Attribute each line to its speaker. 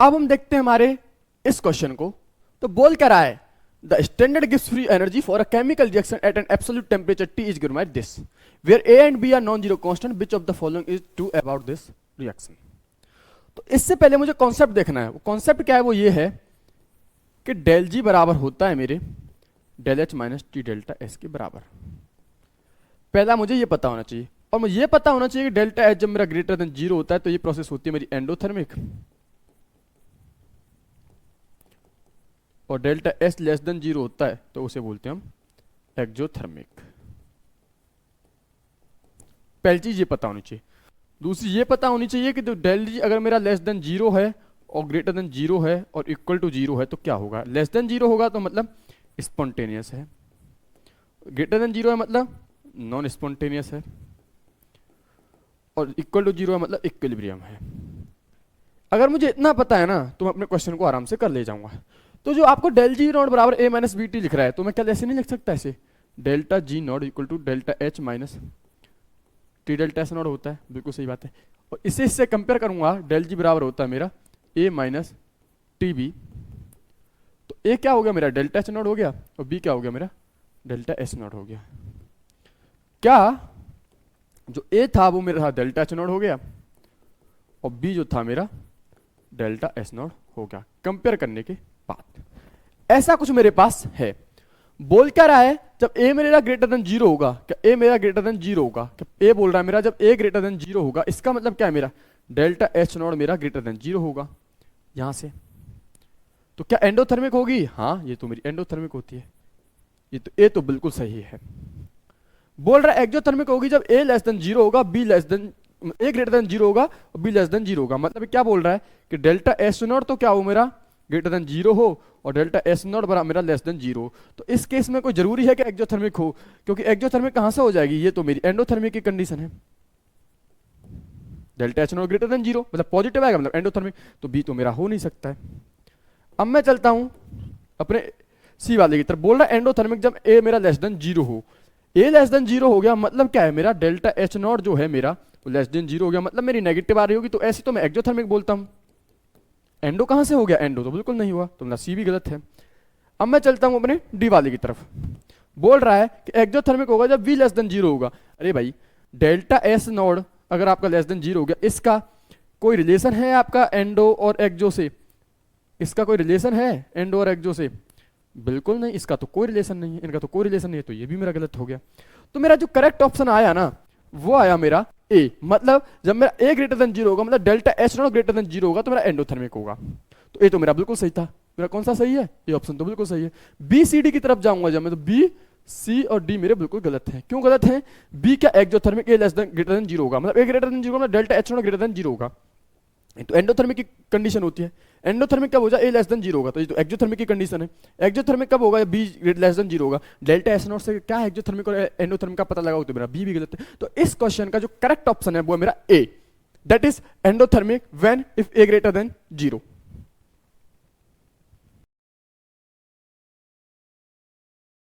Speaker 1: अब हम देखते हैं हमारे इस क्वेश्चन को। तो बोल कर आए the standard gives free energy for a chemical reaction at an absolute temperature T is given by this where A and B are non zero constant which of the following is true about this reaction. तो इससे पहले मुझे concept देखना है। वो concept क्या है? वो ये है कि डेल जी बराबर होता है मेरे del H minus T delta S के बराबर। पहला मुझे ये पता होना चाहिए, और मुझे ये पता होना चाहिए कि डेल्टा एच जब मेरा ग्रेटर देन जीरो होता है तो ये प्रोसेस होती है मेरी एंडोथर्मिक, और delta S less than zero होता है तो उसे बोलते हैं हम एक्जोथर्मिक। पहली चीज ये पता होनी चाहिए। दूसरी ये पता होनी चाहिए कि जो डेल जी अगर मेरा लेस देन जीरो है और ग्रेटर देन जीरो है और इक्वल टू जीरो है तो क्या होगा? लेस देन जीरो होगा तो मतलब स्पॉन्टेनियस है, ग्रेटर देन जीरो है मतलब नॉन स्पॉन्टेनियस है, और इक्वल टू जीरो है मतलब इक्विलिब्रियम है। अगर मुझे इतना पता है ना तो मैं अपने क्वेश्चन को आराम से कर ले जाऊंगा। तो जो आपको डेल जी नॉट बराबर ए माइनस बी टी लिख रहा है तो मैं क्या ऐसे नहीं लिख सकता? ऐसे delta G not equal to delta H minus T delta S not होता है, बिल्कुल सही बात है। और इसे इससे कंपेयर करूंगा, डेल जी बराबर होता है मेरा ए माइनस टी बी, तो ए क्या हो गया मेरा? डेल्टा एच नॉट हो गया, और बी क्या हो गया मेरा? डेल्टा एस नॉट हो गया। क्या जो ए था वो मेरा डेल्टा एच नॉट हो गया, और बी जो था मेरा डेल्टा एस नॉट हो गया कंपेयर करने के बाद। ऐसा कुछ मेरे पास है। बोल क्या रहा है? जब ए मेरा ग्रेटर देन जीरो होगा, क्या ए मेरा ग्रेटर देन जीरो होगा? क्या ए बोल रहा है मेरा जब ए ग्रेटर देन जीरो होगा, इसका मतलब क्या है? मेरा डेल्टा एच नॉट मेरा ग्रेटर देन जीरो होगा यहां से। तो क्या एंडोथर्मिक होगी? हाँ, ये तो मेरी एंडोथर्मिक होती है। ये तो बिल्कुल सही है। बोल रहा है एक्जोथर्मिक होगी जब ए लेस देन जीरो होगा, be less than A greater than zero होगा और बी लेस देन जीरो होगा। मतलब क्या बोल रहा है कि डेल्टा एस नॉट तो क्या हो मेरा? ग्रेटर देन जीरो हो, और डेल्टा एस नॉट बराबर मेरा लेस देन जीरो। तो इस केस में कोई जरूरी है कि एक्जोथर्मिक हो? क्योंकि एक्जोथर्मिक कहां से हो जाएगी? ये तो मेरी एंडोथर्मिक की कंडीशन है। Delta H not greater than zero मतलब पॉजिटिव आएगा, मतलब एंडोथर्मिक, तो बी तो मेरा हो नहीं सकता है। अब मैं चलता हूं अपने सी वाले की तरफ। बोल रहा है एंडोथर्मिक जब ए मेरा लेस देन जीरो हो। ए लेस देन जीरो हो गया मतलब क्या है? मेरा डेल्टा एच नॉट जो है मेरा वो लेस देन जीरो हो गया, मतलब मेरी नेगेटिव आ रही होगी, तो ऐसे तो मैं एक्जोथर्मिक बोलता हूं। एंडो कहां से हो गया? एंडो तो बिल्कुल नहीं हुआ, तो मेरा सी भी गलत है। अब मैं चलता हूं अपने डी वाले की तरफ। बोल रहा है कि एक्जोथर्मिक होगा जब वी लेस देन जीरो होगा। अरे भाई, डेल्टा एस नॉट अगर आपका लेस देन जीरो हो गया, इसका कोई रिलेशन है आपका एंडो और एक्जो से? इसका कोई रिलेशन है एंडो और एक्जो से? बिल्कुल नहीं, इसका तो कोई रिलेशन नहीं है, इनका तो कोई रिलेशन नहीं है, तो ये भी मेरा गलत हो गया। तो मेरा जो करेक्ट ऑप्शन आया ना वो आया मेरा ए। मतलब जब मेरा ए ग्रेटर देन जीरो होगा मतलब delta H not greater than zero होगा तो मेरा एंडोथर्मिक होगा। तो ए तो मेरा बिल्कुल सही था। मेरा कौन सा सही है? ये ऑप्शन तो बिल्कुल सही है। बी सी डी की तरफ जाऊंगा जब मैं, तो बी सी और डी मेरे बिल्कुल गलत हैं। क्यों गलत हैं? बी क्या exothermic a less than greater than zero होगा, मतलब ए ग्रेटर देन जीरो मतलब delta H not greater than zero होगा, तो एंडोथर्मिक की कंडीशन होती है। एंडोथर्मिक कब हो जाए? ए लेस देन जीरो होगा, तो ये तो एक्जोथर्मिक की कंडीशन है। एक्जोथर्मिक कब होगा? बी लेस देन जीरो होगा। डेल्टा एस नॉट से क्या एक्जोथर्मिक और एंडोथर्मिक का पता लगाओ तो मेरा बी भी गलत है। तो इस क्वेश्चन का जो करेक्ट ऑप्शन है वो है मेरा a, that is endothermic when if a greater than zero.